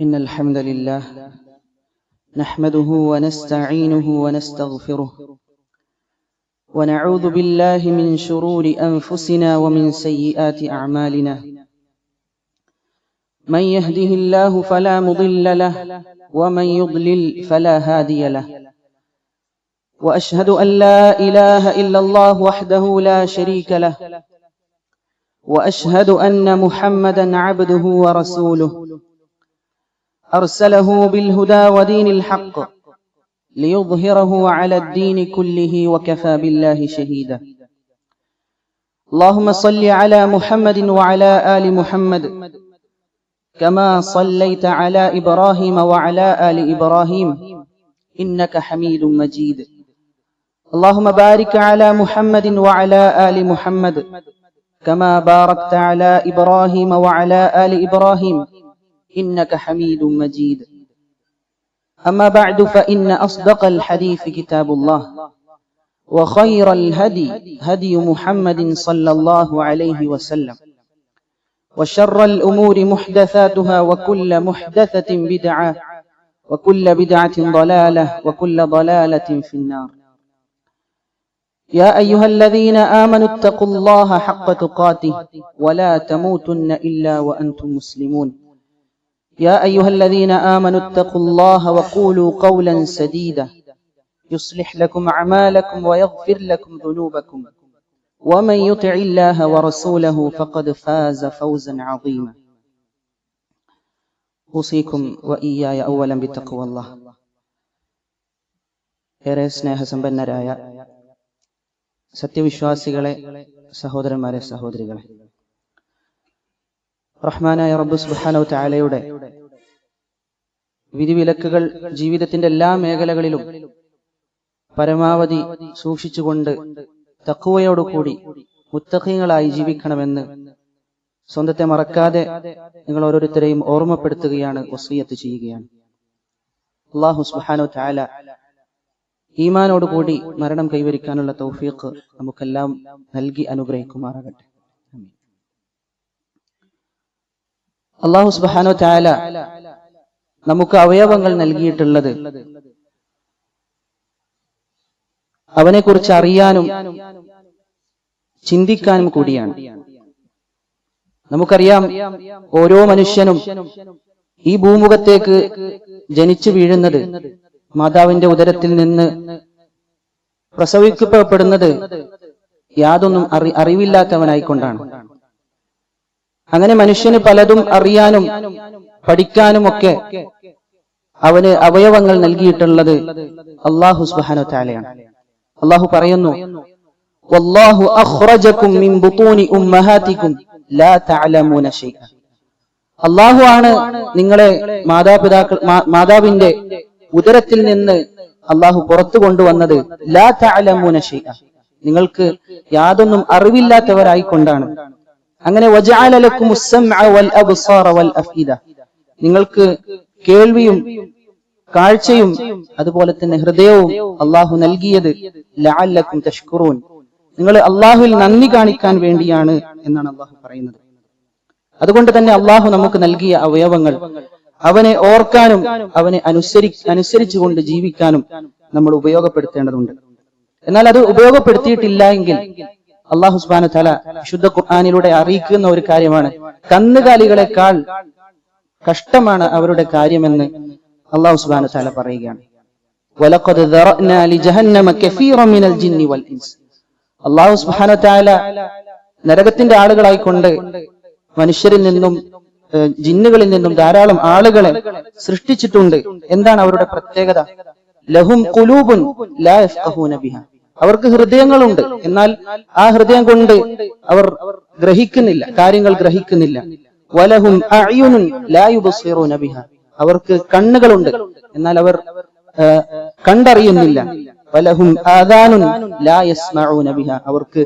إن الحمد لله نحمده ونستعينه ونستغفره ونعوذ بالله من شرور أنفسنا ومن سيئات أعمالنا من يهده الله فلا مضل له ومن يضلل فلا هادي له وأشهد أن لا إله إلا الله وحده لا شريك له وأشهد أن محمدا عبده ورسوله أرسله بالهدى ودين الحق ليظهره على الدين كله وكفى بالله شهيدا اللهم صل على محمد وعلى آل محمد كما صليت على إبراهيم وعلى آل إبراهيم إنك حميد مجيد اللهم بارك على محمد وعلى آل محمد كما باركت على إبراهيم وعلى آل إبراهيم إنك حميد مجيد أما بعد فإن أصدق الحديث كتاب الله وخير الهدي هدي محمد صلى الله عليه وسلم وشر الأمور محدثاتها وكل محدثة بدعة وكل بدعة ضلالة وكل ضلالة في النار يا أيها الذين آمنوا اتقوا الله حق تقاته ولا تموتن إلا وأنتم مسلمون يا أيها الذين آمنوا اتقوا الله وقولوا قولا سديدا يصلح لكم أعمالكم ويغفر لكم ذنوبكم ومن يطع الله ورسوله فقد فاز فوزا عظيما أوصيكم وإياي أولا بتقوى الله ഏറെ സ്നേഹസമ്പന്നരായ സത്യവിശ്വാസികളെ, സഹോദരന്മാരെ, സഹോദരികളെ, റഹ്മാനായ റബ്ബ് സുബ്ഹാനഹു തആലയുടെ വിധിവിലക്കുകൾ ജീവിതത്തിന്റെ എല്ലാ മേഖലകളിലും പരമാവധി സൂക്ഷിച്ചുകൊണ്ട് തഖ്വയോടുകൂടി മുത്തഖീങ്ങളായി ജീവിക്കണമെന്ന് സ്വന്തത്തെ മറക്കാതെ നിങ്ങൾ ഓരോരുത്തരെയും ഓർമ്മപ്പെടുത്തുകയാണ്, വസിയത്ത് ചെയ്യുകയാണ്. അല്ലാഹു സുബ്ഹാനഹു തആല ഈമാനോടുകൂടി മരണം കൈവരിക്കാനുള്ള തൗഫീഖ് നമുക്കെല്ലാം നൽകി അനുഗ്രഹിക്കുമാറാകട്ടെ. അല്ലാഹു സുബ്ഹാനഹു തആല നമുക്ക് അവയവങ്ങൾ നൽകിയിട്ടുള്ളത് അവനെക്കുറിച്ച് അറിയാനും ചിന്തിക്കാനും കൂടിയാണ്. നമുക്കറിയാം, ഓരോ മനുഷ്യനും ഈ ഭൂമുഖത്തേക്ക് ജനിച്ചു വീഴുന്നത്, മാതാവിന്റെ ഉദരത്തിൽ നിന്ന് പ്രസവിക്കപ്പെടുന്നത് യാതൊന്നും അറിവില്ലാത്തവനായിക്കൊണ്ടാണ്. അങ്ങനെ മനുഷ്യന് പലതും അറിയാനും പഠിക്കാനും ഒക്കെ അവന് അവയവങ്ങൾ നൽകിയിട്ടുള്ളത് അല്ലാഹു സുബ്ഹാനഹു തആലയാണ്. അല്ലാഹു പറയുന്നു, വല്ലാഹു അഖ്റജകും മിൻ ബുതൂനി ഉമ്മഹാതികും ലാ തഅലമൂന ശൈഅ. അല്ലാഹു ആണ് നിങ്ങളെ മാതാവിന്റെ ഉദരത്തിൽ നിന്ന് അല്ലാഹു പുറത്തു കൊണ്ടുവന്നത്. ലാ തഅലമൂന ശൈഅ, നിങ്ങൾക്ക് യാതൊന്നും അറിവില്ലാത്തവരായിക്കൊണ്ടാണ്. അങ്ങനെ വജഅല ലക്കുമുസ് സമഅ വൽ അബ്സാറ വൽ അഫ്ഇദ, നിങ്ങൾക്ക് കേൾവിയും കാഴ്ചയും അതുപോലെ തന്നെ ഹൃദയവും അല്ലാഹു നൽകിയത് ലഅല്ലക്കും തഷ്കുറൂൻ, നിങ്ങൾ അല്ലാഹുവിൽ നന്ദി കാണിക്കാൻ വേണ്ടിയാണ് എന്നാണ് അല്ലാഹു പറയുന്നത്. അതുകൊണ്ട് തന്നെ അല്ലാഹു നമുക്ക് നൽകിയ അവയവങ്ങൾ അവനെ ഓർക്കാനും അവനെ അനുസരിച്ചുകൊണ്ട് ജീവിക്കാനും നമ്മൾ ഉപയോഗപ്പെടുത്തേണ്ടതുണ്ട്. എന്നാൽ അത് ഉപയോഗപ്പെടുത്തിയിട്ടില്ല എങ്കിൽ അല്ലാഹു സുബ്ഹാനഹു വ തആല വിശുദ്ധ ഖുർആനിലൂടെ അറിയിക്കുന്ന ഒരു കാര്യമാണ്, കന്നുകാലികളെക്കാൾ കഷ്ടമാണ് അവരുടെ കാര്യമെന്ന് അല്ലാഹു സുബ്ഹാനഹു വ തആല പറയുകയാണ്. വലഖദ് ദറഅനാ ലിജഹന്നമ കസീറൻ മിനൽ ജിന്നി വൽ ഇൻസ്. അല്ലാഹു സുബ്ഹാനഹു വ തആല നരകത്തിന്റെ ആളുകളായിക്കൊണ്ട് മനുഷ്യരിൽ നിന്നും ജിന്നുകളിൽ നിന്നും ധാരാളം ആളുകളെ സൃഷ്ടിച്ചിട്ടുണ്ട്. എന്താണ് അവരുടെ പ്രത്യേകത? ലഹും ഖുലൂബുൻ ലാ യഫ്ഖഹൂന ബിഹാ, അവർക്ക് ഹൃദയങ്ങളുണ്ട്, എന്നാൽ ആ ഹൃദയം കൊണ്ട് അവർ ഗ്രഹിക്കുന്നില്ല, കാര്യങ്ങൾ ഗ്രഹിക്കുന്നില്ല. വലഹും അഅ്യുനുൻ ലാ യുബ്സിറൂന ബിഹാ, അവർക്ക് കണ്ണുകളുണ്ട്, എന്നാൽ അവർ കണ്ടറിയുന്നില്ല. വലഹും ആദാനുൻ ലാ യസ്മഊന ബിഹാ, അവർക്ക്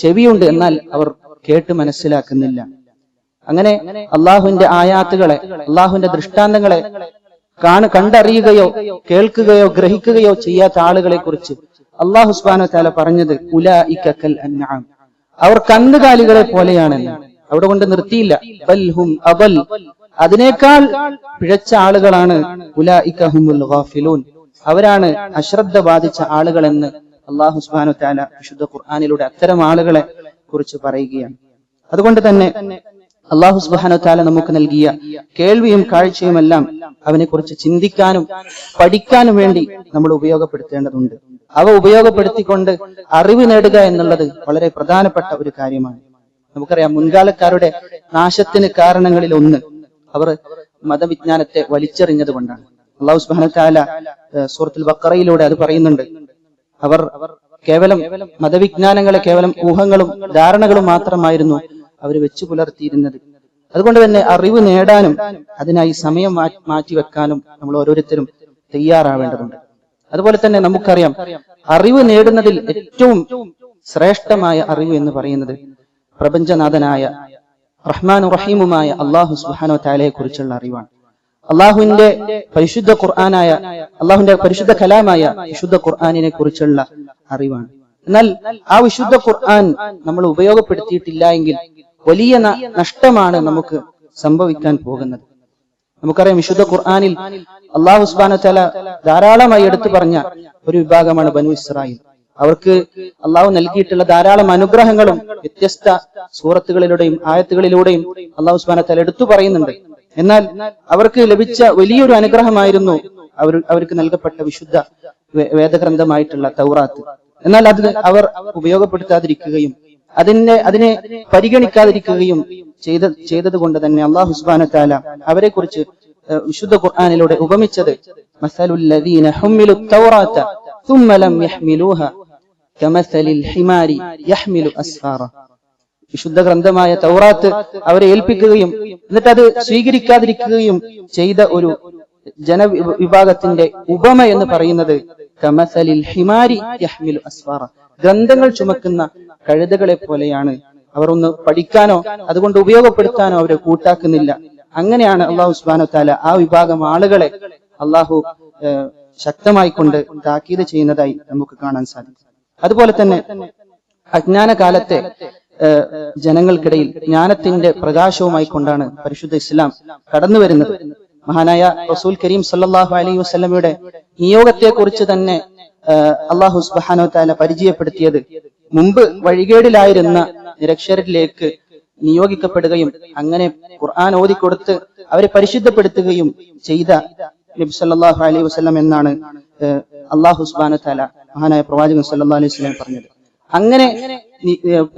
ചെവിയുണ്ട്, എന്നാൽ അവർ കേട്ട് മനസ്സിലാക്കുന്നില്ല. അങ്ങനെ അള്ളാഹുവിന്റെ ആയാത്തുകളെ, അള്ളാഹുവിന്റെ ദൃഷ്ടാന്തങ്ങളെ കണ്ടറിയുകയോ കേൾക്കുകയോ ഗ്രഹിക്കുകയോ ചെയ്യാത്ത ആളുകളെ കുറിച്ച് അല്ലാഹു സുബ്ഹാനഹു വ തആല പറഞ്ഞത് ഉലൈക കൽ അൻആം, അവർ കന്നുകാലികളെ പോലെയാണെന്ന്. അവിടെ കൊണ്ട് നിർത്തിയില്ല, ബൽ ഹും അദൽ, അതിനേക്കാൾ പിഴച്ച ആളുകളാണ് ഉലൈക ഹുമുൽ ഗാഫിലൂൻ, അവരാണ് അശ്രദ്ധ ബാധിച്ച ആളുകൾ എന്ന് അല്ലാഹു സുബ്ഹാനഹു വ തആല വിശുദ്ധ ഖുർആനിലൂടെ അത്തരം ആളുകളെ കുറിച്ച് പറയുകയാണ്. അതുകൊണ്ട് തന്നെ അല്ലാഹു സുബ്ഹാനഹു വ തആല നമുക്ക് നൽകിയ കേൾവിയും കാഴ്ചയുമെല്ലാം അവനെ കുറിച്ച് ചിന്തിക്കാനും പഠിക്കാനും വേണ്ടി നമ്മൾ ഉപയോഗപ്പെടുത്തേണ്ടതുണ്ട്. അവ ഉപയോഗപ്പെടുത്തിക്കൊണ്ട് അറിവ് നേടുക എന്നുള്ളത് വളരെ പ്രധാനപ്പെട്ട ഒരു കാര്യമാണ്. നമുക്കറിയാം, മുൻകാലക്കാരുടെ നാശത്തിന് കാരണങ്ങളിൽ ഒന്ന് അവർ മതവിജ്ഞാനത്തെ വലിച്ചെറിഞ്ഞത് കൊണ്ടാണ്. അല്ലാഹു സുബ്ഹാനഹു വ തആല സൂറത്തുൽ ബഖറയിലൂടെ അത് പറയുന്നുണ്ട്. അവർ കേവലം മതവിജ്ഞാനങ്ങളെ കേവലം ഊഹങ്ങളും ധാരണകളും മാത്രമായിരുന്നു അവർ വെച്ചു പുലർത്തിയിരുന്നത്. അതുകൊണ്ട് തന്നെ അറിവ് നേടാനും അതിനായി സമയം മാറ്റിവെക്കാനും നമ്മൾ ഓരോരുത്തരും തയ്യാറാവേണ്ടതുണ്ട്. അതുപോലെ തന്നെ നമുക്കറിയാം, അറിവ് നേടുന്നതിൽ ഏറ്റവും ശ്രേഷ്ഠമായ അറിവ് എന്ന് പറയുന്നത് പ്രപഞ്ചനാഥനായ റഹ്മാനും റഹീമുമായ അല്ലാഹു സുബ്ഹാനഹു വ തആലയെ കുറിച്ചുള്ള അറിവാണ്. അള്ളാഹുവിന്റെ പരിശുദ്ധ ഖുർആനായ അള്ളാഹുവിന്റെ പരിശുദ്ധ കലാമായ വിശുദ്ധ ഖുർആനിനെ കുറിച്ചുള്ള അറിവാണ്. എന്നാൽ ആ വിശുദ്ധ ഖുർആൻ നമ്മൾ ഉപയോഗപ്പെടുത്തിയിട്ടില്ല എങ്കിൽ വലിയ നഷ്ടമാണ് നമുക്ക് സംഭവിക്കാൻ പോകുന്നത്. നമുക്കറിയാം, വിശുദ്ധ ഖുർആനിൽ അല്ലാഹു സുബ്ഹാനഹു വ തആല ധാരാളമായി എടുത്തു പറഞ്ഞ ഒരു വിഭാഗമാണ് ബനു ഇസ്രായേൽ. അവർക്ക് അള്ളാഹു നൽകിയിട്ടുള്ള ധാരാളം അനുഗ്രഹങ്ങളും വ്യത്യസ്ത സൂറത്തുകളിലൂടെയും ആയത്തുകളിലൂടെയും അല്ലാഹു സുബ്ഹാനഹു വ തആല എടുത്തു പറയുന്നുണ്ട്. എന്നാൽ അവർക്ക് ലഭിച്ച വലിയൊരു അനുഗ്രഹമായിരുന്നു അവർക്ക് നൽകപ്പെട്ട വിശുദ്ധ വേദഗ്രന്ഥമായിട്ടുള്ള തൗറാത്ത്. എന്നാൽ അത് അവർ ഉപയോഗപ്പെടുത്താതിരിക്കുകയും അതിനെ പരിഗണിക്കാതിരിക്കുകയും ചെയ്തത് കൊണ്ട് തന്നെ അല്ലാഹു സുബ്ഹാനഹു വ തആല അവരെ കുറിച്ച് വിശുദ്ധ ഖുർആനിലൂടെ ഉപമിച്ചത് മസലുൽ ലദീന ഹുമിലുത് തൗറാത ثم ലം യഹ്മിലൂഹാ കമസലിൽ ഹിമാരി യഹ്മിലു അസ്ഫാറ. വിശുദ്ധ ഗ്രന്ഥമായ തൗറാത്ത് അവരെ ഏൽപ്പിക്കുകയും എന്നിട്ട് അത് സ്വീകരിക്കാതിരിക്കുകയും ചെയ്ത ഒരു ജനവിഭാഗത്തിന്റെ ഉപമ എന്ന് പറയുന്നത് കമസലിൽ ഹിമാരി യഹ്മിലു അസ്ഫാറ, ഗ്രന്ഥങ്ങൾ ചുമക്കുന്ന കഴുതകളെ പോലെയാണ്. അവർ ഒന്ന് പഠിക്കാനോ അതുകൊണ്ട് ഉപയോഗപ്പെടുത്താനോ അവരെ കൂട്ടാക്കുന്നില്ല. അങ്ങനെയാണ് അല്ലാഹു സുബ്ഹാനഹു വ തആല ആ വിഭാഗം ആളുകളെ അല്ലാഹു ശക്തമായി കൊണ്ട് താക്കീത് ചെയ്യുന്നതായി നമുക്ക് കാണാൻ സാധിക്കും. അതുപോലെ തന്നെ അജ്ഞാന കാലത്തെ ജനങ്ങൾക്കിടയിൽ ജ്ഞാനത്തിന്റെ പ്രകാശവുമായി കൊണ്ടാണ് പരിശുദ്ധ ഇസ്ലാം കടന്നു വരുന്നത്. മഹാനായ റസൂൽ കരീം സല്ലല്ലാഹു അലൈഹി വസല്ലമയുടെ നിയോഗത്തെ കുറിച്ച് തന്നെ അല്ലാഹു സുബ്ഹാനഹു വ തആല പരിചയപ്പെടുത്തിയത് മുമ്പ് വഴികേടിലായിരുന്ന നിരക്ഷരിലേക്ക് നിയോഗിക്കപ്പെടുകയും അങ്ങനെ ഖുർആൻ ഓതിക്കൊടുത്ത് അവരെ പരിശുദ്ധപ്പെടുത്തുകയും ചെയ്ത നബി സല്ലല്ലാഹു അലൈഹി വസല്ലം എന്നാണ് അല്ലാഹു സുബ്ഹാനഹു വ തആല മഹാനായ പ്രവാചകൻ സല്ലല്ലാഹു അലൈഹി വസല്ലം പറഞ്ഞത്. അങ്ങനെ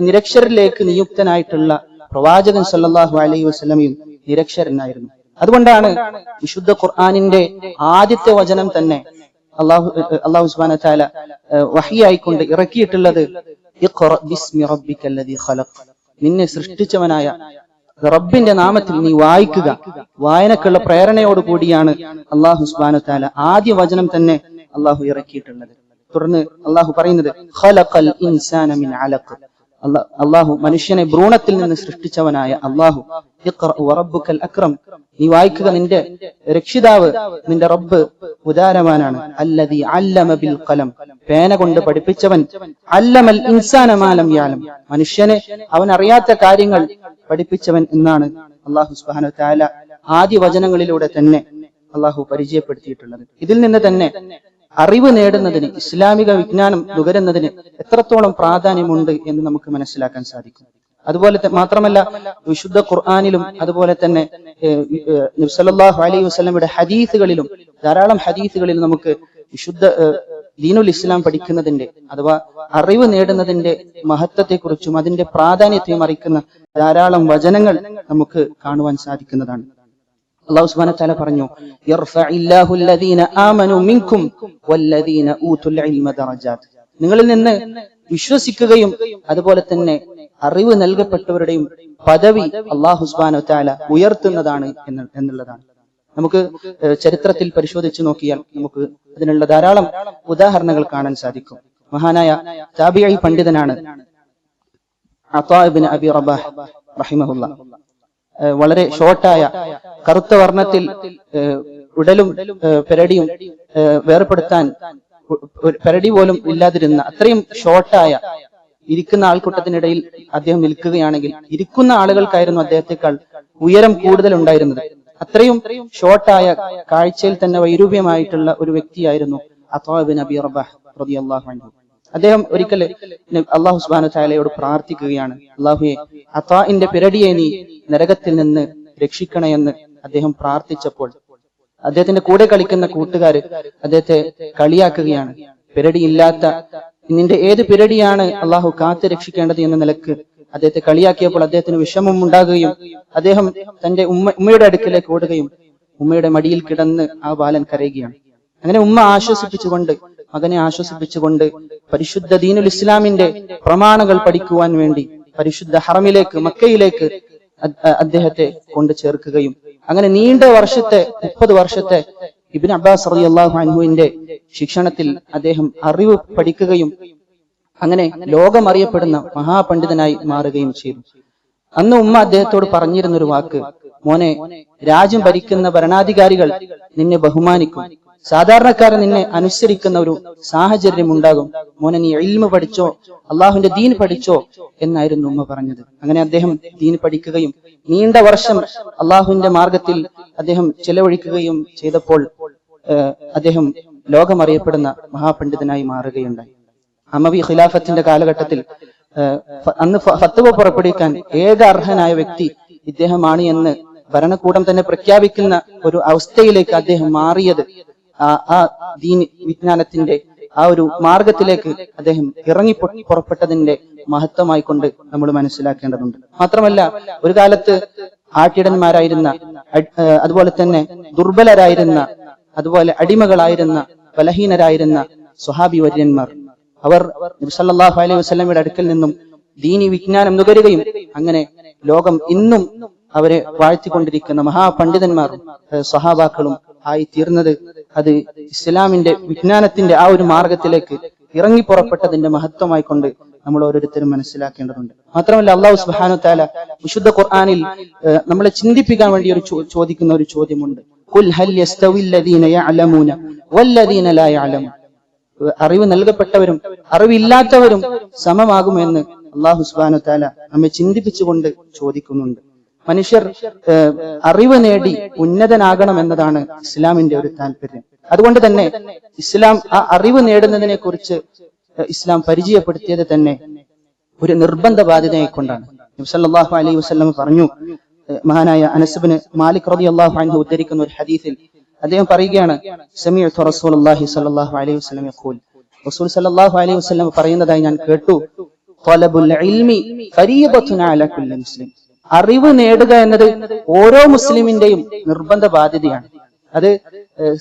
നിരക്ഷരിലേക്ക് നിയുക്തനായിട്ടുള്ള പ്രവാചകൻ സല്ലല്ലാഹു അലൈഹി വസല്ലമയും നിരക്ഷരനായിരുന്നു. അതുകൊണ്ടാണ് വിശുദ്ധ ഖുർആനിന്റെ ആദ്യത്തെ വചനം തന്നെ അല്ലാഹു സുബ്ഹാനഹു വ തആല വഹീയായിക്കൊണ്ട് ഇറക്കിയിട്ടുള്ളത് ഇഖ്റ ബിസ്മി റബ്ബിക്കല്ലദീ ഖലഖ്, നിന്നെ സൃഷ്ടിച്ചവനായ റബ്ബിന്റെ നാമത്തിൽ നീ വായിക്കുക. വായനക്കുള്ള പ്രേരണയോട് കൂടിയാണ് അല്ലാഹു സുബ്ഹാനഹു വ തആല ആദ്യ വചനം തന്നെ അല്ലാഹു ഇറക്കിയിട്ടുള്ളത്. തുടർന്ന് അല്ലാഹു പറയുന്നത് ഖലഖൽ ഇൻസാന മിൻ അലഖ്, അല്ലാഹു മനുഷ്യനെ ഭ്രൂണത്തിൽ നിന്ന് സൃഷ്ടിച്ചവനായ അല്ലാഹു ഇഖ്റ വറബ്ബുക്കൽ അക്രം, നീ വായിക്കുക, നിന്റെ രക്ഷിതാവ് നിന്റെ റബ്ബ് ഉദാരവാനാണ്. അല്ലദീ അല്ലമ ബിൽ ഖലം, പേന കൊണ്ട് പഠിപ്പിച്ചവൻ. അല്ലമൽ ഇൻസാന മാ ലം യഅലം, മനുഷ്യനെ അവൻ അറിയാത്ത കാര്യങ്ങൾ പഠിപ്പിച്ചവൻ എന്നാണ് അല്ലാഹു സുബ്ഹാനഹു വ തആല ആദ്യ വചനങ്ങളിലൂടെ തന്നെ അല്ലാഹു പരിചയപ്പെടുത്തിയിട്ടുള്ളത്. ഇതിൽ നിന്ന് തന്നെ അറിവ് നേടുന്നതിന്, ഇസ്ലാമിക വിജ്ഞാനം നുകരുന്നതിന് എത്രത്തോളം പ്രാധാന്യമുണ്ട് എന്ന് നമുക്ക് മനസ്സിലാക്കാൻ സാധിക്കും. അതുപോലെ മാത്രമല്ല, വിശുദ്ധ ഖുർആനിലും അതുപോലെ തന്നെ നബി സല്ലല്ലാഹു അലൈഹി വസല്ലമയുടെ ഹദീസുകളിലും ധാരാളം ഹദീസുകളിൽ നമുക്ക് വിശുദ്ധ ദീനുൽ ഇസ്ലാം പഠിക്കുന്നതിന്റെ അഥവാ അറിവ് നേടുന്നതിന്റെ മഹത്വത്തെക്കുറിച്ചും അതിന്റെ പ്രാധാന്യത്തെയും അറിയിക്കുന്ന ധാരാളം വചനങ്ങൾ നമുക്ക് കാണുവാൻ സാധിക്കുന്നതാണ്. അല്ലാഹു സുബ്ഹാനഹു വ തആല പറഞ്ഞു, യർഫഇല്ലാഹു അല്ലദീന ആമനു മിൻകും വല്ലദീന ഊതുൽ ഇൽമ ദറജാത്ത്, നിങ്ങളിൽ നിന്ന് വിശ്വസിക്കുകയും അതുപോലെ തന്നെ അറിവ് നൽകപ്പെട്ടവരുടെയും പദവി അല്ലാഹു സുബ്ഹാനഹു വ തആല ഉയർത്തുന്നതാണ് എന്നുള്ളതാണ്. നമുക്ക് ചരിത്രത്തിൽ പരിശോധിച്ചു നോക്കിയാൽ നമുക്ക് അതിനുള്ള ധാരാളം ഉദാഹരണങ്ങൾ കാണാൻ സാധിക്കും. മഹാനായ താബിഈ പണ്ഡിതനാണ് അതാ ഇബ്നു അബി റബാഹ് റഹിമഹുല്ലാഹ്. വളരെ ഷോർട്ടായ, കറുത്ത വർണ്ണത്തിൽ ഉടലും പെരടിയും വേർപെടുത്താൻ പെരടി പോലും ഇല്ലാതിരുന്ന അത്രയും ഷോർട്ടായ, ഇരിക്കുന്ന ആൾക്കൂട്ടത്തിനിടയിൽ അദ്ദേഹം നിൽക്കുകയാണെങ്കിൽ ഇരിക്കുന്ന ആളുകൾക്കായിരുന്നു അദ്ദേഹത്തെക്കാൾ ഉയരം കൂടുതൽ ഉണ്ടായിരുന്നത്. അത്രയും ഷോർട്ടായ കാഴ്ചയിൽ തന്നെ വൈരൂപ്യമായിട്ടുള്ള ഒരു വ്യക്തിയായിരുന്നു അത്വാ ഇബ്നു അബീ റബാഹ് റളിയല്ലാഹു അൻഹു. അദ്ദേഹം ഒരിക്കൽ അല്ലാഹു സുബ്ഹാനഹു വ തആലയോട് പ്രാർത്ഥിക്കുകയാണ്, അല്ലാഹുവേ അത്വാഇന്റെ പിരടിയെ നീ നരകത്തിൽ നിന്ന് രക്ഷിക്കണേ എന്ന് അദ്ദേഹം പ്രാർത്ഥിച്ചപ്പോൾ അദ്ദേഹത്തിന്റെ കൂടെ കളിക്കുന്ന കൂട്ടുകാര് അദ്ദേഹത്തെ കളിയാക്കുകയാണ്. പിരടിയില്ലാത്ത നിന്റെ ഏത് പിരടിയാണ് അള്ളാഹു കാത്തു രക്ഷിക്കേണ്ടത് എന്ന നിലക്ക് അദ്ദേഹത്തെ കളിയാക്കിയപ്പോൾ അദ്ദേഹത്തിന് വിഷമം ഉണ്ടാകുകയും അദ്ദേഹം തന്റെ ഉമ്മയുടെ അടുക്കിലേക്ക് ഓടുകയും ഉമ്മയുടെ മടിയിൽ കിടന്ന് ആ ബാലൻ കരയുകയാണ്. അങ്ങനെ ഉമ്മ ആശ്വസിപ്പിച്ചുകൊണ്ട്, മകനെ ആശ്വസിപ്പിച്ചുകൊണ്ട് പരിശുദ്ധ ദീനുൽ ഇസ്ലാമിന്റെ പ്രമാണങ്ങൾ പഠിക്കുവാൻ വേണ്ടി പരിശുദ്ധ ഹറമിലേക്ക്, മക്കയിലേക്ക് അദ്ദേഹത്തെ കൊണ്ട് ചേർക്കുകയും അങ്ങനെ നീണ്ട വർഷത്തെ 30 വർഷത്തെ ഇബ്നു അബ്ബാസ് റളിയല്ലാഹു അൻഹുവിന്റെ ശിക്ഷണത്തിൽ അദ്ദേഹം അറിവ് പഠിക്കുകയും അങ്ങനെ ലോകമറിയപ്പെടുന്ന മഹാപണ്ഡിതനായി മാറുകയും ചെയ്തു. അന്ന് ഉമ്മ അദ്ദേഹത്തോട് പറഞ്ഞിരുന്നൊരു വാക്ക്, മോനെ, രാജ്യം ഭരിക്കുന്ന ഭരണാധികാരികൾ നിന്നെ ബഹുമാനിക്കും, സാധാരണക്കാരൻ നിന്നെ അനുസരിക്കുന്ന ഒരു സാഹചര്യം ഉണ്ടാകും. മോനെ, നീ ഇൽമു പഠിച്ചോ, അള്ളാഹുവിന്റെ ദീൻ പഠിച്ചോ എന്നായിരുന്നു ഉമ്മ പറഞ്ഞത്. അങ്ങനെ അദ്ദേഹം ദീൻ പഠിക്കുകയും നീണ്ട വർഷം അള്ളാഹുവിന്റെ മാർഗത്തിൽ അദ്ദേഹം ചെലവഴിക്കുകയും ചെയ്തപ്പോൾ അദ്ദേഹം ലോകമറിയപ്പെടുന്ന മഹാപണ്ഡിതനായി മാറുകയുണ്ടായി. അമവി ഖിലാഫത്തിന്റെ കാലഘട്ടത്തിൽ അന്ന് ഫത്വ പുറപ്പെടുവിക്കാൻ ഏക അർഹനായ വ്യക്തി ഇദ്ദേഹമാണ് എന്ന് ഭരണകൂടം തന്നെ പ്രഖ്യാപിക്കുന്ന ഒരു അവസ്ഥയിലേക്ക് അദ്ദേഹം മാറിയത് ആ ദീൻ വിജ്ഞാനത്തിന്റെ ആ ഒരു മാർഗത്തിലേക്ക് അദ്ദേഹം ഇറങ്ങി പുറപ്പെട്ടതിന്റെ മഹത്വമായി കൊണ്ട് നമ്മൾ മനസ്സിലാക്കേണ്ടതുണ്ട്. മാത്രമല്ല, ഒരു കാലത്ത് ആട്ടിടന്മാരായിരുന്ന, അതുപോലെ തന്നെ ദുർബലരായിരുന്ന, അതുപോലെ അടിമകളായിരുന്ന, ബലഹീനരായിരുന്ന സ്വഹാബി വര്യന്മാർ, അവർ നബി സല്ലല്ലാഹു അലൈഹി വസല്ലമയുടെ അടുക്കൽ നിന്നും ദീനി വിജ്ഞാനം നുകരുകയും അങ്ങനെ ലോകം ഇന്നും അവരെ വാഴ്ത്തിക്കൊണ്ടിരിക്കുന്ന മഹാപണ്ഡിതന്മാർ സഹാബാക്കളും ആയി തീർന്നത് അത് ഇസ്ലാമിന്റെ വിജ്ഞാനത്തിന്റെ ആ ഒരു മാർഗത്തിലേക്ക് ഇറങ്ങി പുറപ്പെട്ടതിന്റെ മഹത്വമായി കൊണ്ട് നമ്മൾ ഓരോരുത്തരും മനസ്സിലാക്കേണ്ടതുണ്ട്. മാത്രമല്ല, അല്ലാഹു സുബ്ഹാനഹു വ തആല വിശുദ്ധ ഖുർആനിൽ നമ്മളെ ചിന്തിപ്പിക്കാൻ വേണ്ടി ചോദിക്കുന്ന ഒരു ചോദ്യമുണ്ട്. ഖുൽ ഹൽ യസ്തവില്ലദീന യഅലമൂന വല്ലദീന ലാ യഅലമൂൻ. അറിവ് നൽകപ്പെട്ടവരും അറിവില്ലാത്തവരും സമമാകുമെന്ന് അല്ലാഹു സുബ്ഹാനഹു വ തആല നമ്മെ ചിന്തിപ്പിച്ചുകൊണ്ട് ചോദിക്കുന്നുണ്ട്. മനുഷ്യർ അറിവ് നേടി ഉന്നതനാകണം എന്നതാണ് ഇസ്ലാമിന്റെ ഒരു താല്പര്യം. അതുകൊണ്ട് തന്നെ ഇസ്ലാം ആ അറിവ് നേടുന്നതിനെ കുറിച്ച് ഇസ്ലാം പരിചയപ്പെടുത്തിയത് തന്നെ ഒരു നിർബന്ധ ബാധ്യതയായിക്കൊണ്ടാണ്. നബി സല്ലല്ലാഹു അലൈഹി വസല്ലം പറഞ്ഞു, മഹാനായ അനസ് ഇബ്നു മാലിക് റളിയല്ലാഹു അൻഹു ഉദ്ധരിക്കുന്ന ഒരു ഹദീസിൽ അദ്ദേഹം പറയുകയാണ്, സമീഅതു റസൂലുള്ളാഹി സ്വല്ലല്ലാഹു അലൈഹി വസല്ലം യഖൂൽ, റസൂൽ സ്വല്ലല്ലാഹു അലൈഹി വസല്ലം പറയുന്നതായി ഞാൻ കേട്ടു, ത്വലബുൽ ഇൽമി ഫരീദത്തുൻ അലാ കുല്ലി മുസ്ലിം. അറിവ് നേടുക എന്നത് ഓരോ മുസ്ലിമിന്റെയും നിർബന്ധ ബാധ്യതയാണ്. അത്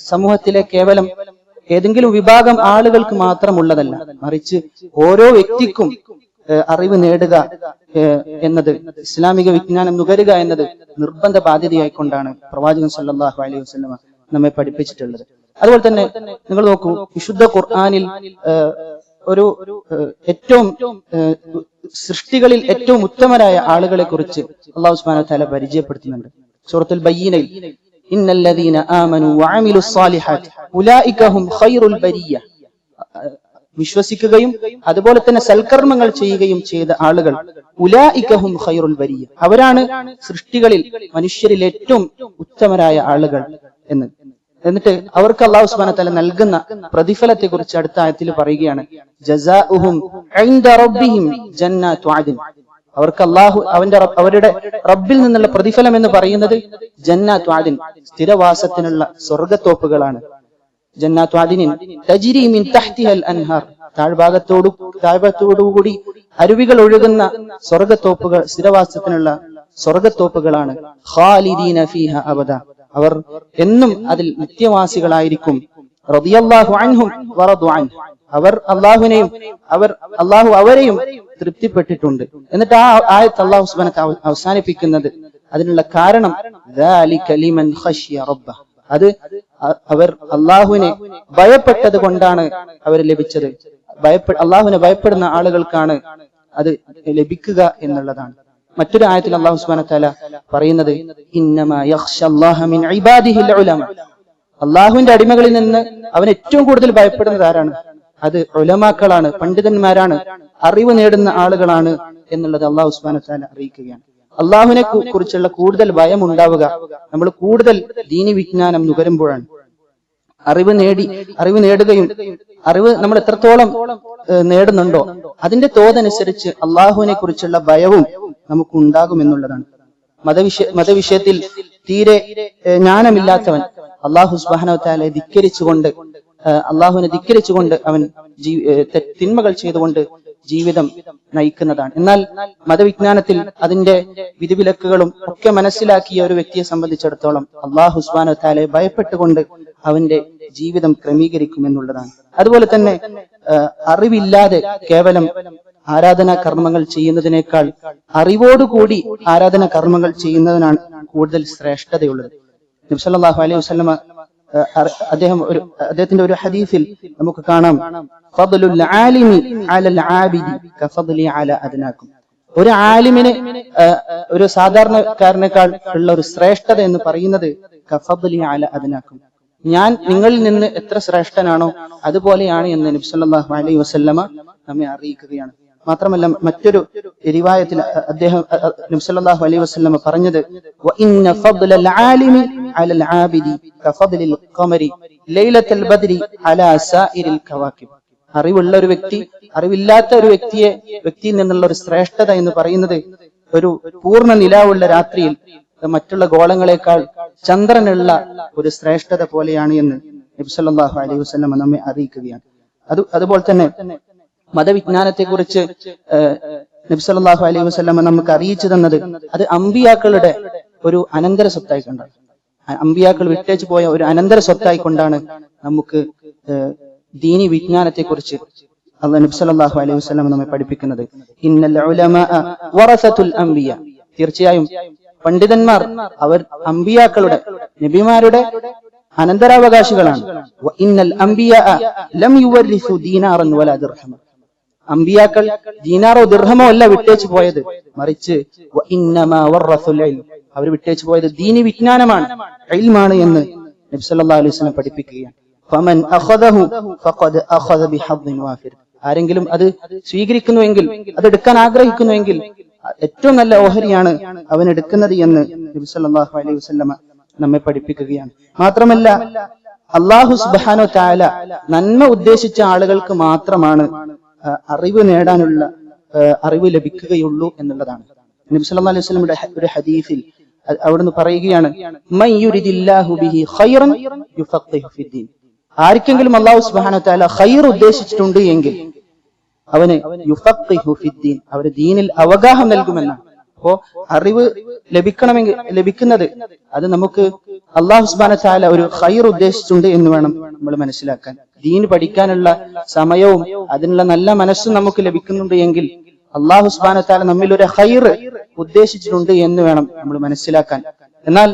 സമൂഹത്തിലെ കേവലം ഏതെങ്കിലും വിഭാഗം ആളുകൾക്ക് മാത്രമുള്ളതല്ല, മറിച്ച് ഓരോ വ്യക്തിക്കും അറിവ് നേടുക എന്നത്, ഇസ്ലാമിക വിജ്ഞാനം നുകരുക എന്നത് നിർബന്ധ ബാധ്യതയായിക്കൊണ്ടാണ് പ്രവാചകൻ സല്ലല്ലാഹു അലൈഹി വസല്ലം നമ്മെ പഠിപ്പിച്ചിട്ടുള്ളത്. അതുപോലെ തന്നെ നിങ്ങൾ നോക്കൂ, വിശുദ്ധ ഖുർആനിൽ ഒരു ഏറ്റവും സൃഷ്ടികളിൽ ഏറ്റവും ഉത്തമരായ ആളുകളെ കുറിച്ച് അല്ലാഹു സുബ്ഹാനഹു വ തആല പരിചയപ്പെടുത്തുന്നുണ്ട്. സൂറത്തുൽ ബയ്യിനയിൽ ഇന്നല്ലദീന ആമനു വഅമിലുസ് സാലിഹാത്തി ഉലൈക ഹും ഖൈറുൽ ബരിയ. വിശ്വസിക്കുകയും അതുപോലെ തന്നെ സൽക്കർമ്മങ്ങൾ ചെയ്യുകയും ചെയ്ത ആളുകൾ ഉലൈക ഹും ഖൈറുൽ ബരിയ, അവരാണ് സൃഷ്ടികളിൽ, മനുഷ്യരിൽ ഏറ്റവും ഉത്തമരായ ആളുകൾ എന്ന്. എന്നിട്ട് അവർക്ക് അല്ലാഹു സുബ്ഹാനഹു വ തആല നൽകുന്ന പ്രതിഫലത്തെ കുറിച്ച് അടുത്ത ആയത്തിൽ പറയുകയാണ്, ജസാഉഹും ഇൻദ റബ്ബിഹിം ജന്നാതു അദ്ൻ. അവർക്ക് അവരുടെ റബ്ബിൽ നിന്നുള്ള പ്രതിഫലം എന്ന് പറയുന്നത് ജന്നാതു അദ്ൻ, സ്ഥിരവാസത്തിനുള്ള സ്വർഗ്ഗത്തോപ്പുകളാണ്. ജന്നാതു അദ്നിൻ തജ്രി മിൻ തഹ്തിഹൽ അൻഹാർ, താഴ്ഭാഗത്തോടുകൂടി അരുവികൾ ഒഴുകുന്ന സ്വർഗ്ഗത്തോപ്പുകൾ, സ്ഥിരവാസത്തിനുള്ള സ്വർഗ്ഗത്തോപ്പുകളാണ്. ഖാലിദീന ഫീഹ അബദ, അവർ എന്നും അതിൽ നിത്യവാസികളായിരിക്കും. റളിയല്ലാഹു അൻഹും വറദു അൻഹു, അവർ അല്ലാഹുവിനെയും അല്ലാഹു അവരെയും തൃപ്തിപ്പെട്ടിട്ടുണ്ട്. എന്നിട്ട് ആ ആയത്ത് അല്ലാഹു സുബ്ഹാനഹു വ തആല അവസാനിപ്പിക്കുന്നത് അതിനുള്ള കാരണം ദാലിക ലിമൻ ഖശിയ റബ്ബഹ, അത് അവർ അല്ലാഹുവിനെ ഭയപ്പെട്ടത് കൊണ്ടാണ് അവർ ലഭിച്ചത്. അല്ലാഹുവിനെ ഭയപ്പെടുന്ന ആളുകൾക്കാണ് അത് ലഭിക്കുക എന്നുള്ളതാണ്. മറ്റൊരു ആയത്തിൽ അല്ലാഹു സുബ്ഹാനഹു വ തആല പറയുന്നത് ഇന്നമാ യഖ്ശല്ലാഹ മിൻ ഇബാദിഹിൽ ഉലമ, അല്ലാഹുവിന്റെ അടിമകളിൽ നിന്ന് അവൻ ഏറ്റവും കൂടുതൽ ഭയപ്പെടുന്നത് ആരാണ്? അത് ഉലമാക്കളാണ്, പണ്ഡിതന്മാരാണ്, അറിവ് നേടുന്ന ആളുകളാണ് എന്നുള്ളത് അല്ലാഹു സുബ്ഹാനഹു വ തആല അറിയിക്കുകയാണ്. അള്ളാഹുവിനെ കുറിച്ചുള്ള കൂടുതൽ ഭയം ഉണ്ടാവുക നമ്മൾ കൂടുതൽ ദീനി വിജ്ഞാനം നുകരുമ്പോഴാണ്. അറിവ് നേടുകയും അറിവ് നമ്മൾ എത്രത്തോളം നേടുന്നുണ്ടോ അതിന്റെ തോതനുസരിച്ച് അള്ളാഹുവിനെ കുറിച്ചുള്ള ഭയവും നമുക്ക് ഉണ്ടാകുമെന്നുള്ളതാണ്. മതവിഷയത്തിൽ തീരെ ജ്ഞാനമില്ലാത്തവൻ അള്ളാഹു സുബ്ഹാനഹു വ തആലയെ അള്ളാഹുവിനെ ധിക്കരിച്ചുകൊണ്ട് അവൻ തിന്മകൾ ചെയ്തുകൊണ്ട് ജീവിതം നയിക്കുന്നതാണ്. എന്നാൽ മതവിജ്ഞാനത്തിൽ അതിന്റെ വിധിവിലക്കുകളും ഒക്കെ മനസ്സിലാക്കിയ ഒരു വ്യക്തിയെ സംബന്ധിച്ചിടത്തോളം അള്ളാഹു സുബ്ഹാനഹു വ തആലയെ ഭയപ്പെട്ടുകൊണ്ട് അവന്റെ ജീവിതം ക്രമീകരിക്കുമെന്നുള്ളതാണ്. അതുപോലെ തന്നെ അറിവില്ലാതെ കേവലം ആരാധനാ കർമ്മങ്ങൾ ചെയ്യുന്നതിനേക്കാൾ അറിവോടുകൂടി ആരാധനാ കർമ്മങ്ങൾ ചെയ്യുന്നതിനാണ് കൂടുതൽ ശ്രേഷ്ഠതയുള്ളത്. നബി സല്ലല്ലാഹു അലൈഹി വസല്ലമ അദ്ദേഹത്തിന്റെ ഒരു ഹദീസിൽ നമുക്ക് കാണാം, ഫദ്ലുൽ ആലിമി അലൽ ആബിദി കഫദ്ലി അലാ അദ്നാകും. ഒരു ആലിമിന് ഒരു സാധാരണക്കാരനേക്കാൾ ഉള്ള ഒരു ശ്രേഷ്ഠത എന്ന് പറയുന്നത് കഫദ്ലി അലാ അദ്നാകും, ഞാൻ നിങ്ങളിൽ നിന്ന് എത്ര ശ്രേഷ്ഠനാണോ അതുപോലെയാണ് എന്ന് നബി സല്ലല്ലാഹു അലൈഹി വസല്ലമ നമ്മെ അറിയിക്കുകയാണ്. മാത്രമല്ല മറ്റൊരു റിവായത്തിൽ നബി സല്ലല്ലാഹു അലൈഹി വസല്ലമ പറഞ്ഞത്, വഇന്ന ഫദ്ലൽ ആലിമി അലൽ ആബിദി കഫദ്ലിൽ ഖമരി ലൈലത്തുൽ ബദ്രി അലാ സായിരിൽ കവാകിബ്. അറിവുള്ള ഒരു വ്യക്തി അറിവില്ലാത്ത ഒരു വ്യക്തിയിൽ നിന്നുള്ള ഒരു ശ്രേഷ്ഠത എന്ന് പറയുന്നത് ഒരു പൂർണ്ണ നിലാവുള്ള രാത്രിയിൽ മറ്റുള്ള ഗോളങ്ങളെക്കാൾ ചന്ദ്രനുള്ള ഒരു ശ്രേഷ്ഠത പോലെയാണ് എന്ന് നബി സല്ലല്ലാഹു അലൈഹി വസല്ലമ നമ്മെ അറിയിക്കുകയാണ്. അതുപോലെ തന്നെ മതവിജ്ഞാനത്തെ കുറിച്ച് നബി സല്ലല്ലാഹു അലൈഹി വസല്ലമ നമുക്ക് അറിയിച്ചു തന്നത് അത് അമ്പിയാക്കളുടെ ഒരു അനന്തര സ്വത്തായി കൊണ്ടാണ്. അമ്പിയാക്കൾ വിട്ടേച്ചു പോയ ഒരു അനന്തര സ്വത്തായി കൊണ്ടാണ് നമുക്ക് ദീനി വിജ്ഞാനത്തെ കുറിച്ച് അല്ലാഹു നബി സല്ലല്ലാഹു അലൈഹി വസല്ലമ നമ്മെ പഠിപ്പിക്കുന്നത്. ഇന്നൽ ഉലമാഅ വറസത്തുൽ അംബിയ, തീർച്ചയായും പണ്ഡിതന്മാർ അവർ അമ്പിയാക്കളുടെ നബിമാരുടെ അനന്തരാവകാശികളാണ്. വഇന്നൽ അംബിയാഅ ലം യുവരിസു ദീനാറൻ വലാ ദിർഹമ, അമ്പിയാക്കൾ ദീനാറോ ദിർഹമോ അല്ല വിട്ടേച്ചു പോയത്, മറിച്ച് വഇന്നമാ വറസുൽ ഇൽം, അവർ വിട്ടേച്ചു പോയത് ദീനി വിജ്ഞാനമാണ്, ഇൽമാണ് എന്ന് നബി സല്ലല്ലാഹു അലൈഹി വസല്ലം പഠിപ്പിക്കുകയാണ്. ഫമൻ അഖദഹു ഫഖദ് അഖദ ബിഹദ്ദിൻ വാഫിർ, ആരെങ്കിലും അത് സ്വീകരിക്കുന്നുവെങ്കിൽ അത് എടുക്കാൻ ആഗ്രഹിക്കുന്നുവെങ്കിൽ ഏറ്റവും നല്ല ഓഹരിയാണ് അവൻ എടുക്കുന്നത് എന്ന് നബി സല്ലല്ലാഹു അലൈഹി വസല്ലം നമ്മെ പഠിപ്പിക്കുകയാണ്. മാത്രമല്ല അല്ലാഹു സുബ്ഹാനഹു വ തആല നന്മ ഉദ്ദേശിച്ച ആളുകൾക്ക് മാത്രമാണ് അറിവ് നേടാനുള്ള അറിവ് ലഭിക്കുകയുള്ളൂ എന്നുള്ളതാണ്. നബി സല്ലല്ലാഹു അലൈഹി വസല്ലമയുടെ ഒരു ഹദീസിൽ അവിടുന്ന് പറയുകയാണ്, മൻ യുരിദില്ലാഹു ബിഹി ഖൈറൻ യുഫഖിഹു ഫിദ്ദീൻ, ആർക്കെങ്കിലും അല്ലാഹു സുബ്ഹാനഹു വ തആല ഖൈർ ഉദ്ദേശിച്ചിട്ടുണ്ട് എങ്കിൽ അവന് യുഫഖിഹു ഫിദ്ദീൻ, അവര് ദീനിൽ അവഗാഹം നൽകുമെന്നാണ്. അപ്പോ അറിവ് ലഭിക്കുന്നത് അത് നമുക്ക് അല്ലാഹു സുബ്ഹാനഹു വ തആല ഒരു ഖൈർ ഉദ്ദേശിച്ചിട്ടുണ്ട് എന്ന് വേണം നമ്മൾ മനസ്സിലാക്കാൻ. ദീൻ പഠിക്കാനുള്ള സമയവും അതിനുള്ള നല്ല മനസ്സും നമുക്ക് ലഭിക്കുന്നുണ്ട് എങ്കിൽ അല്ലാഹു സുബ്ഹാനഹു വ തആല നമ്മിൽ ഒരു ഖൈർ ഉദ്ദേശിച്ചിട്ടുണ്ട് എന്ന് വേണം നമ്മൾ മനസ്സിലാക്കാൻ. എന്നാൽ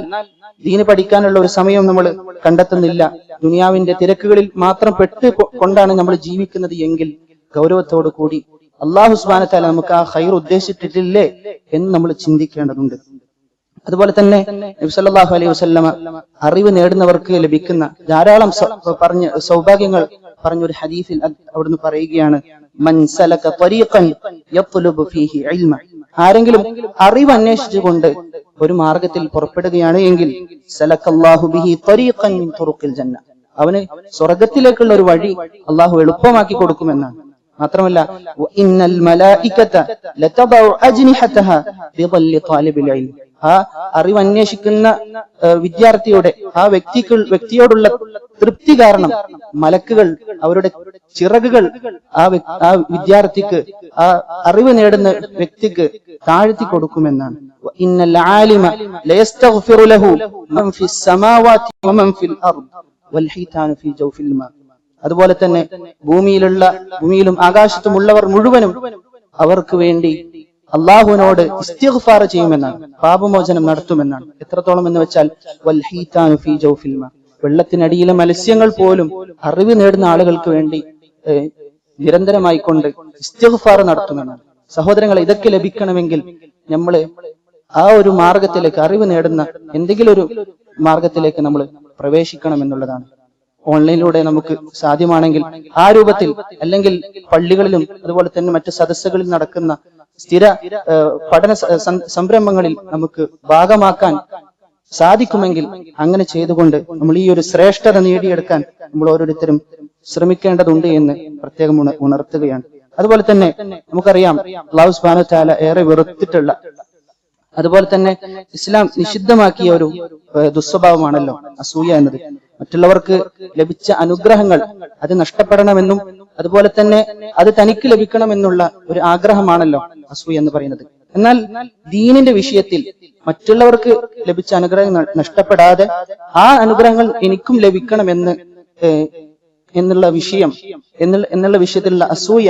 ദീന് പഠിക്കാനുള്ള ഒരു സമയം നമ്മൾ കണ്ടെത്തുന്നില്ല, ദുനിയാവിന്റെ തിരക്കുകളിൽ മാത്രം കൊണ്ടാണ് നമ്മൾ ജീവിക്കുന്നത് എങ്കിൽ ഗൗരവത്തോടു കൂടി അല്ലാഹു സുബ്ഹാനഹു വ തആല നമുക്ക് ആ ഖൈർ ഉദ്ദേശിച്ചിട്ടില്ലേ എന്ന് നമ്മൾ ചിന്തിക്കേണ്ടതുണ്ട്. അതുപോലെ തന്നെ നബി സല്ലല്ലാഹു അലൈഹി വസല്ലമ അറിവ് നേടുന്നവർക്ക് ലഭിക്കുന്ന ധാരാളം സൗഭാഗ്യങ്ങൾ പറഞ്ഞൊരു ഹദീസിൽ അവിടുന്ന് പറയുകയാണ്, മൻ സലക ത്വരീഖൻ യത്ലുബു ഫീഹി ഇൽമ, ആരെങ്കിലും അറിവ് അന്വേഷിച്ചുകൊണ്ട് ഒരു മാർഗത്തിൽ പുറപ്പെടുകയാണ് എങ്കിൽ സലക്കല്ലാഹു ബിഹി ത്വരീഖൻ മിൻ തുറുഖിൽ ജന്ന, അവന് സ്വർഗ്ഗത്തിലേക്കുള്ള ഒരു വഴി അല്ലാഹു എളുപ്പമാക്കി കൊടുക്കുമെന്നാണ്. മാത്രമല്ല ഇന്നൽ മലായികത ലതദഉ അജ്നിഹതഹ ബിദല്ലി ത്വാലിബിൽ ഇൽം, ആ അറിവ് അന്വേഷിക്കുന്ന വിദ്യാർത്ഥിയുടെ ആ വ്യക്തിയോടുള്ള തൃപ്തി കാരണം മലക്കുകൾ അവരുടെ ചിറകുകൾ ആ വിദ്യാർത്ഥിക്ക്, ആ അറിവ് നേടുന്ന വ്യക്തിക്ക് താഴ്ത്തി കൊടുക്കുമെന്നാണ്. ഇന്നൽ ആലിമ ലയസ്തഗ്ഫിറു ലഹു മൻ ഫിസ് സമാവാതി വമൻ ഫിൽ അർദ് വൽ ഹീതാനു ഫീ ജൗഫിൽ മാ, അതുപോലെ തന്നെ ഭൂമിയിലും ആകാശത്തുമുള്ളവർ മുഴുവനും അവർക്ക് വേണ്ടി അള്ളാഹുവിനോട് ഇസ്തിഗ്ഫാർ ചെയ്യുമെന്നാണ്, പാപമോചനം നടത്തുമെന്നാണ്. എത്രത്തോളം എന്ന് വെച്ചാൽ വൽ ഹീതാനു ഫീ ജൗഫിൽ മാ, വെള്ളത്തിനടിയിലെ മത്സ്യങ്ങൾ പോലും അറിവ് നേടുന്ന ആളുകൾക്ക് വേണ്ടി നിരന്തരമായി കൊണ്ട് ഇസ്തിഗ്ഫാർ നടത്തുമെന്നാണ്. സഹോദരങ്ങളെ, ഇതൊക്കെ ലഭിക്കണമെങ്കിൽ നമ്മൾ ആ ഒരു മാർഗത്തിലേക്ക്, അറിവ് നേടുന്ന എന്തെങ്കിലും ഒരു മാർഗത്തിലേക്ക് നമ്മൾ പ്രവേശിക്കണം എന്നുള്ളതാണ്. ഓൺലൈനിലൂടെ നമുക്ക് സാധ്യമാണെങ്കിൽ ആ രൂപത്തിൽ, അല്ലെങ്കിൽ പള്ളികളിലും അതുപോലെ തന്നെ മറ്റു സദസ്സുകളിൽ നടക്കുന്ന സ്ഥിര പഠന സംരംഭങ്ങളിൽ നമുക്ക് ഭാഗമാക്കാൻ സാധിക്കുമെങ്കിൽ അങ്ങനെ ചെയ്തുകൊണ്ട് നമ്മൾ ഈ ഒരു ശ്രേഷ്ഠത നേടിയെടുക്കാൻ നമ്മൾ ഓരോരുത്തരും ശ്രമിക്കേണ്ടതുണ്ട് എന്ന് പ്രത്യേകം ഉണർത്തുകയാണ്. അതുപോലെ തന്നെ നമുക്കറിയാം അല്ലാഹു സുബ്ഹാനഹു വ തആല ഏറെ വെറുത്തിട്ടുള്ള, അതുപോലെ തന്നെ ഇസ്ലാം നിഷിദ്ധമാക്കിയ ഒരു ദുസ്വഭാവമാണല്ലോ അസൂയ എന്നത്. മറ്റുള്ളവർക്ക് ലഭിച്ച അനുഗ്രഹങ്ങൾ അത് നഷ്ടപ്പെടണമെന്നും അതുപോലെ തന്നെ അത് തനിക്ക് ലഭിക്കണമെന്നുള്ള ഒരു ആഗ്രഹമാണല്ലോ അസൂയ എന്ന് പറയുന്നത്. എന്നാൽ ദീനിന്റെ വിഷയത്തിൽ മറ്റുള്ളവർക്ക് ലഭിച്ച അനുഗ്രഹങ്ങൾ നഷ്ടപ്പെടാതെ ആ അനുഗ്രഹങ്ങൾ എനിക്കും ലഭിക്കണമെന്ന് എന്നുള്ള വിഷയത്തിലുള്ള അസൂയ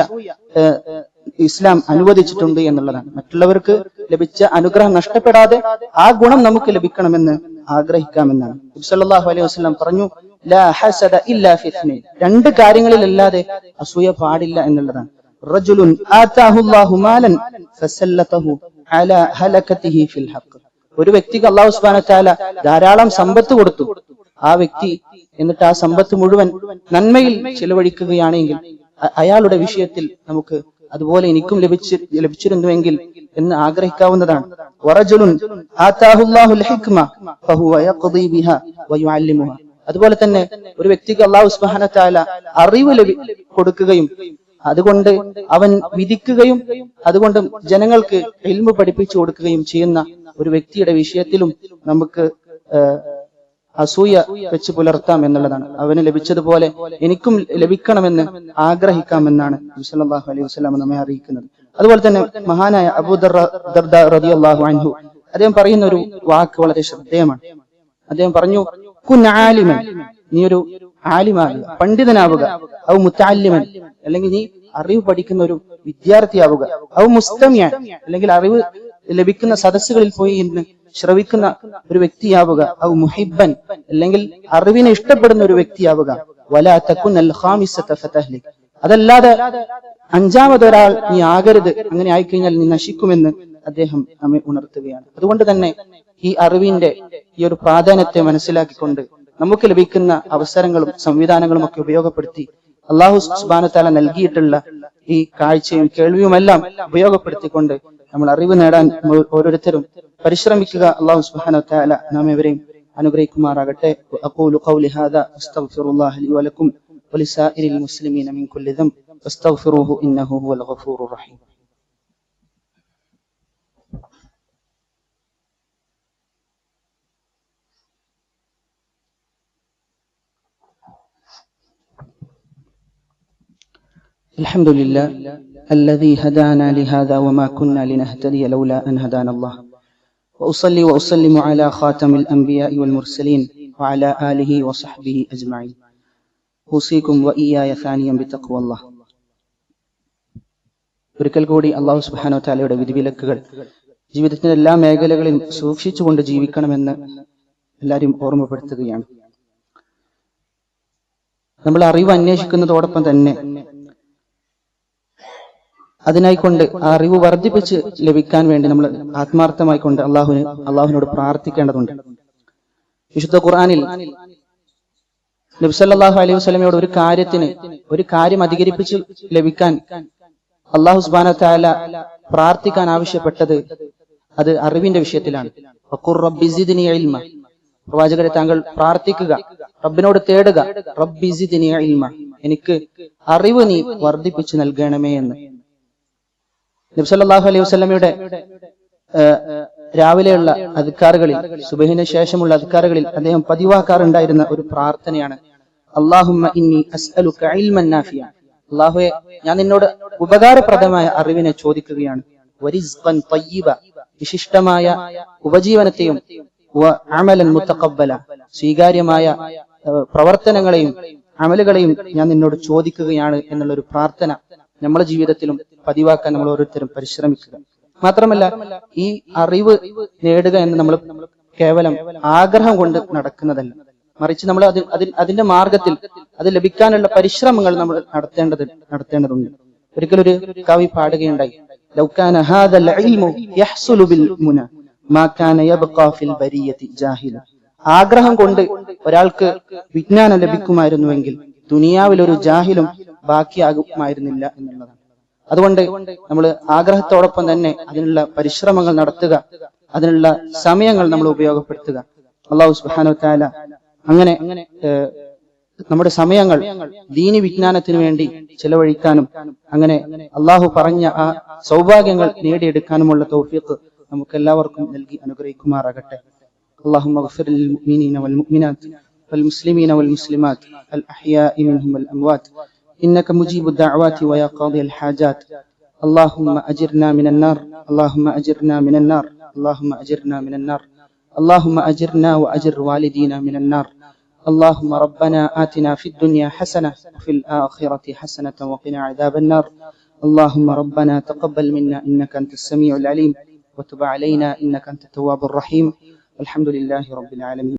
ഇസ്ലാം അനുവദിച്ചിട്ടുണ്ട് എന്നുള്ളതാണ്. മറ്റുള്ളവർക്ക് ലഭിച്ച അനുഗ്രഹം നഷ്ടപ്പെടാതെ ആ ഗുണം നമുക്ക് ലഭിക്കണമെന്ന് ആഗ്രഹിക്കാമെന്നാണ്. നബി സല്ലല്ലാഹു അലൈഹി വസല്ലം പറഞ്ഞു, ലാ ഹസദ ഇല്ലാ ഫി ഇത്നൈൻ, രണ്ട് കാര്യങ്ങളിലല്ലാതെ അസൂയ പാടില്ല എന്നുള്ളതാണ്. റജുലുൻ ആതാഹു അല്ലാഹു മാലൻ ഫസല്ലതഹു അലാ ഹലകതിഹി ഫിൽ ഹഖ്, ഒരു വ്യക്തിക്ക് അല്ലാഹു സുബ്ഹാനഹു വ തആല ധാരാളം സമ്പത്ത് കൊടുത്തു. ആ വ്യക്തി എന്നിട്ട് ആ സമ്പത്ത് മുഴുവൻ നന്മയിൽ ചിലവഴിക്കുകയാണെങ്കിൽ അയാളുടെ വിഷയത്തിൽ നമുക്ക് അതുപോലെ എനിക്കും ലഭിച്ചിരുന്നുവെങ്കിൽ എന്ന് ആഗ്രഹിക്കാവുന്നതാണ്. വറജുലുൻ ആതാഹു അല്ലാഹുൽ ഹിക്മ ഫഹുവ യഖ്ദി ബിഹാ വയുഅല്ലിമുഹ, അതുപോലെ തന്നെ ഒരു വ്യക്തിക്ക് അല്ലാഹു സുബ്ഹാനഹു വ തആല അറിവ് കൊടുക്കുകയും അതുകൊണ്ട് അവൻ വിധിക്കുകയും അതുകൊണ്ട് ജനങ്ങൾക്ക് ഇൽമു പഠിപ്പിച്ചു കൊടുക്കുകയും ചെയ്യുന്ന ഒരു വ്യക്തിയുടെ വിഷയത്തിലും നമുക്ക് അസൂയ വെച്ച് പുലർത്താം എന്നുള്ളതാണ്. അവന് ലഭിച്ചതുപോലെ എനിക്കും ലഭിക്കണമെന്ന് ആഗ്രഹിക്കാമെന്നാണ് നബി സല്ലല്ലാഹു അലൈഹി വസല്ലം നമ്മെ അറിയിക്കുന്നത്. അതുപോലെ തന്നെ മഹാനായ അബൂ ദർദാ റളിയല്ലാഹു അൻഹു അദ്ദേഹം പറയുന്ന ഒരു വാക്ക് വളരെ ശ്രദ്ധേയമാണ്. അദ്ദേഹം പറഞ്ഞു, കുൻ ആലിമൻ, നീ ഒരു ആലിമാകുക, പണ്ഡിതനാവുക, ഔ മുതഅല്ലിമൻ, അല്ലെങ്കിൽ നീ അറിവ് പഠിക്കുന്ന ഒരു വിദ്യാർത്ഥിയാവുക, ഔ മുസ്തമിയൻ, അല്ലെങ്കിൽ അറിവ് ലഭിക്കുന്ന സദസ്സുകളിൽ പോയി ഇന്ന് ശ്രവിക്കുന്ന ഒരു വ്യക്തിയാവുക, ഔ മുഹിബ്ബൻ, അല്ലെങ്കിൽ അറിവിനെ ഇഷ്ടപ്പെടുന്ന ഒരു വ്യക്തിയാവുക, വലാ തകുനൽ ഖാമിസത ഫതഹ്ലിക്, അതല്ലാതെ അഞ്ചാമതൊരാൾ നീ ആകരുത്, അങ്ങനെ ആയിക്കഴിഞ്ഞാൽ നീ നശിക്കുമെന്ന് അദ്ദേഹം നമ്മെ ഉണർത്തുകയാണ്. അതുകൊണ്ട് തന്നെ ഈ അറിവിന്റെ ഈ ഒരു പ്രാധാന്യത്തെ മനസ്സിലാക്കിക്കൊണ്ട് നമുക്ക് ലഭിക്കുന്ന അവസരങ്ങളും സംവിധാനങ്ങളും ഒക്കെ ഉപയോഗപ്പെടുത്തി അല്ലാഹു സുബ്ഹാനഹു വ തആല നൽകിയിട്ടുള്ള ഈ കാഴ്ചയും കേൾവിയുമെല്ലാം ഉപയോഗപ്പെടുത്തിക്കൊണ്ട് നമ്മൾ അറിവ് നേടാൻ ഓരോരുത്തരും പരിശ്രമിക്കുക. അല്ലാഹു സുബ്ഹാനഹു വ തആല നാം ഏവരെയും അനുഗ്രഹിക്കുമാറാകട്ടെ. അഖൂലു ഖൗലി ഹാദാ അസ്തഗ്ഫിറുല്ലാഹ ലി വലക്കും വലിസാഇരിൽ മുസ്ലിമീന മിൻ കുല്ലി ദംബ് ഫസ്തഗ്ഫിറൂഹു ഇന്നഹു ഹുവൽ ഗഫൂറുർ റഹീം. الحمد لله الذي هدانا لهذا وما كنا لنهتدي لولا أن هدانا الله وأصلي وأسلم على خاتم الأنبياء والمرسلين وعلى آله وصحبه أجمعين أوصيكم وإياي ثانيا بتقوى الله. ഒരിക്കൽ കൂടി അല്ലാഹു സുബ്ഹാനഹു വ തആലയുടെ വിധിവിലക്കുകൾ ജീവിതത്തിന്റെ എല്ലാ മേഖലകളിലും സൂക്ഷിച്ചുകൊണ്ട് ജീവിക്കണമെന്ന് എല്ലാവരും ഓർമ്മപ്പെടുത്തുകയാണ്. നമ്മൾ അറിവ് അന്വേഷിക്കുന്നതോടൊപ്പം തന്നെ അതിനായിക്കൊണ്ട് ആ അറിവ് വർദ്ധിപ്പിച്ച് ലഭിക്കാൻ വേണ്ടി നമ്മൾ ആത്മാർത്ഥമായിക്കൊണ്ട് അള്ളാഹുവിനോട് പ്രാർത്ഥിക്കേണ്ടതുണ്ട്. വിശുദ്ധ ഖുർആനിൽ നബി സല്ലല്ലാഹു അലൈഹി വസല്ലമയോട് ഒരു കാര്യം അധികരിപ്പിച്ച് ലഭിക്കാൻ അല്ലാഹു സുബ്ഹാനഹു വ തആല പ്രാർത്ഥിക്കാൻ ആവശ്യപ്പെട്ടത് അത് അറിവിന്റെ വിഷയത്തിലാണ്. വഖുർ റബ്ബി സിദ്നി ഇൽമ, പ്രവാചകരെ താങ്കൾ പ്രാർത്ഥിക്കുക, റബ്ബിനോട് തേടുക, റബ്ബി സിദ്നി ഇൽമ, എനിക്ക് അറിവ് നീ വർദ്ധിപ്പിച്ച് നൽകണമേ എന്ന്. നബി സല്ലല്ലാഹു അലൈഹി വസല്ലമയുടെ രാവിലെയുള്ള അദ്കാറുകളിൽ, സുബഹിന് ശേഷമുള്ള അദ്കാറുകളിൽ അദ്ദേഹം പതിവാക്കാറുണ്ടായിരുന്ന ഒരു പ്രാർത്ഥനയാണ് അല്ലാഹുമ്മ ഇന്നി അസ്അലുക ഇൽമൻ നാഫിയ, അല്ലാഹുവേ ഞാൻ നിന്നോട് ഉപകാരപ്രദമായ അറിവിനെ ചോദിക്കുകയാണ്, വരിസ്ഖൻ തയ്യിബ, വിശിഷ്ടമായ ഉപജീവനത്തെയും, വഅമലൻ മുതഖബ്ബല, സ്വീകാര്യമായ പ്രവർത്തനങ്ങളെയും അമലുകളെയും ഞാൻ നിന്നോട് ചോദിക്കുകയാണ് എന്നുള്ള ഒരു പ്രാർത്ഥന നമ്മുടെ ജീവിതത്തിലും പതിവാക്കാൻ നമ്മൾ ഓരോരുത്തരും പരിശ്രമിക്കുക. മാത്രമല്ല ഈ അറിവ് നേടുക എന്ന് നമ്മൾ കേവലം ആഗ്രഹം കൊണ്ട് നടക്കുന്നതല്ല, മറിച്ച് നമ്മൾ അതിന്റെ മാർഗത്തിൽ അത് ലഭിക്കാനുള്ള പരിശ്രമങ്ങൾ നമ്മൾ നടത്തേണ്ടതുണ്ട്. ഒരിക്കലൊരു കവി പാടുകയുണ്ടായി, ലൗ കാന ഹാദൽ ഇൽമു യഹ്സുലു ബിൽ മുന മാ കാന യബ്ഖാ ഫിൽ ബരിയതി ജാഹില, ആഗ്രഹം കൊണ്ട് ഒരാൾക്ക് വിജ്ഞാനം ലഭിക്കുമായിരുന്നുവെങ്കിൽ ദുനിയാവിൽ ഒരു ജാഹിലും ബാക്കിയാകുമായിരുന്നില്ല എന്നുള്ളതാണ്. അതുകൊണ്ട് നമ്മൾ ആഗ്രഹത്തോടൊപ്പം തന്നെ അതിനുള്ള പരിശ്രമങ്ങൾ നടത്തുക, അതിനുള്ള സമയങ്ങൾ നമ്മൾ ഉപയോഗപ്പെടുത്തുക. അല്ലാഹു സുബ്ഹാനഹു വ തആല അങ്ങനെ നമ്മുടെ സമയങ്ങൾ ദീനി വിജ്ഞാനത്തിനു വേണ്ടി ചെലവഴിക്കാനും അങ്ങനെ അള്ളാഹു പറഞ്ഞ ആ സൗഭാഗ്യങ്ങൾ നേടിയെടുക്കാനുമുള്ള തൗഫീഖ് നമുക്ക് എല്ലാവർക്കും നൽകി അനുഗ്രഹിക്കുമാറാകട്ടെ. اللهم اغفر للمؤمنين والمؤمنات والمسلمين والمسلمات الأحياء منهم والأموات إنك مجيب الدعوات ويا قاضي الحاجات. اللهم أجرنا من النار، اللهم أجرنا من النار، اللهم أجرنا من النار، اللهم أجرنا وأجر والدينا من النار. اللهم ربنا آتنا في الدنيا حسنة وفي الآخرة حسنة وقنا عذاب النار. اللهم ربنا تقبل منا إنك أنت السميع العليم وتب علينا إنك أنت التواب الرحيم. والحمد لله رب العالمين.